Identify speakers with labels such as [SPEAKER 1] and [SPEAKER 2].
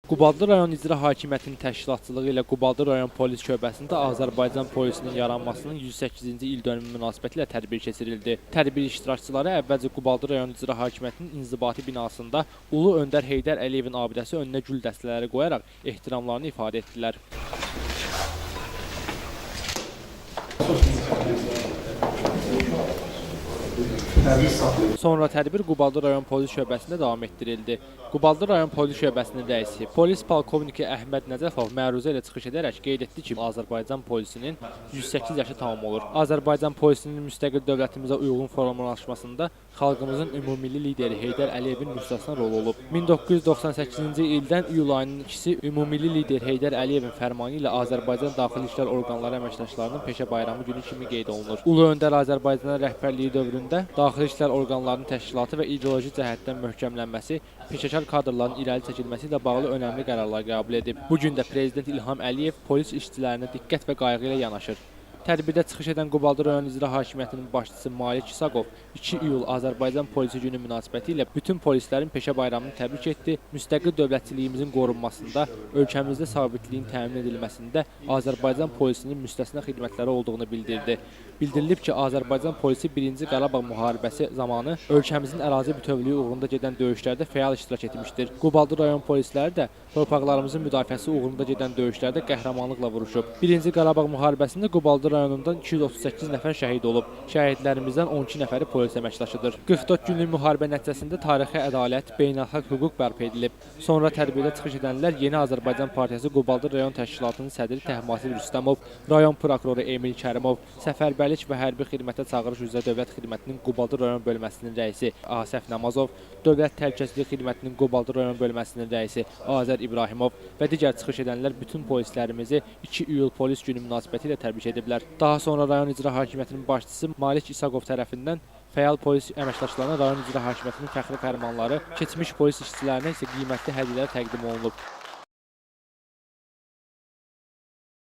[SPEAKER 1] Qubadlı rayon icra hakimiyyətinin təşkilatçılığı ilə Qubadlı rayon polis şöbəsində Azərbaycan polisinin yaranmasının 108-ci ildönümü münasibətilə tədbir keçirildi. Tədbir iştirakçıları əvvəlcə Qubadlı rayon icra hakimiyyətinin inzibati binasında Ulu Öndər Heydər Əliyevin abidəsi önünə gül dəstələri qoyaraq ehtiramlarını ifadə etdilər. Sonra tədbir Qubadlı rayon polis şöbəsində davam etdirildi. Qubadlı rayon polis şöbəsinin rəisi, polis polkovniki Əhməd Nəcəfov məruzə ilə çıxış edərək qeyd etdi ki, Azərbaycan polisinin 108 yaşı tamam olur. Azərbaycan polisinin müstəqil dövlətimizə uyğun formalaşmasında xalqımızın ümumilli lideri Heydər Əliyevin müstəsna rolu olub. 1998-ci ildən iyul ayının 2-si ümumilli lider Heydər Əliyevin fərmanı ilə Azərbaycan Daxili İşlər orqanları əməkdaşlarının peşə bayramı günü kimi qeyd olunur. Ulu Öndər Azərbaycana rəhbərliyi dövründə Daxili İşlər orqanlarının təşkilatı və ideoloji cəhətdən möhkəmlənməsi, peşəkar kadrların irəli çəkilməsi ilə bağlı önəmli qərarlar qəbul edib. Bu gün də Prezident İlham Əliyev polis işçilərinə diqqət və qayğı ilə yanaşır. Tədbirdə çıxış edən Qubadlı rayon icra hakimiyyətinin başçısı Malik İsaqov 2 iyul Azərbaycan polisi günü münasibəti ilə bütün polislərin peşə bayramını təbrik etdi. Müstəqil dövlətçiliyimizin qorunmasında, ölkəmizdə sabitliyin təmin edilməsində Azərbaycan polisinin müstəsna xidmətləri olduğunu bildirdi. Bildirilib ki, Azərbaycan polisi 1-ci Qarabağ müharibəsi zamanı ölkəmizin ərazi bütövlüyü uğrunda gedən döyüşlərdə fəal iştirak etmişdir. Qubadlı rayon polisləri də torpaqlarımızın müdafiəsi uğrunda gedən döyüşlərdə qəhrəmanlıqla vuruşub. 1-ci Qarabağ müharibəsində Qubadlı rayonundan 238 nəfər şəhid olub. Şəhidlərimizdən 12 nəfəri polis əməkdaşıdır. 44 günlük müharibə nəticəsində tarixi ədalət, beynəlxalq hüquq bərpa edilib. Sonra tədbirdə çıxış edənlər Yeni Azərbaycan Partiyası Qubadlı rayon təşkilatının sədri Təhmasib Rüstəmov, rayon prokuroru Emil Kərimov, Səfərbərlik və hərbi xidmətə çağırış üzrə Dövlət Xidmətinin Qubadlı rayon bölməsinin rəisi Asəf Namazov, Dövlət Təhlükəsizlik Xidmətinin Qubadlı rayon bölməsinin rəisi Azər İbrahimov və digər çıxış edənlər bütün polislərimizi 2 iyul polis günü münasibəti ilə təbrik ediblər. Daha sonra rayon icra hakimiyyətinin başçısı Malik İsaqov tərəfindən fəal polis əməkdaşlarına rayon icra hakimiyyətinin fəxri fərmanları, keçmiş polis işçilərinə isə qiymətli hədiyyələr təqdim olunub.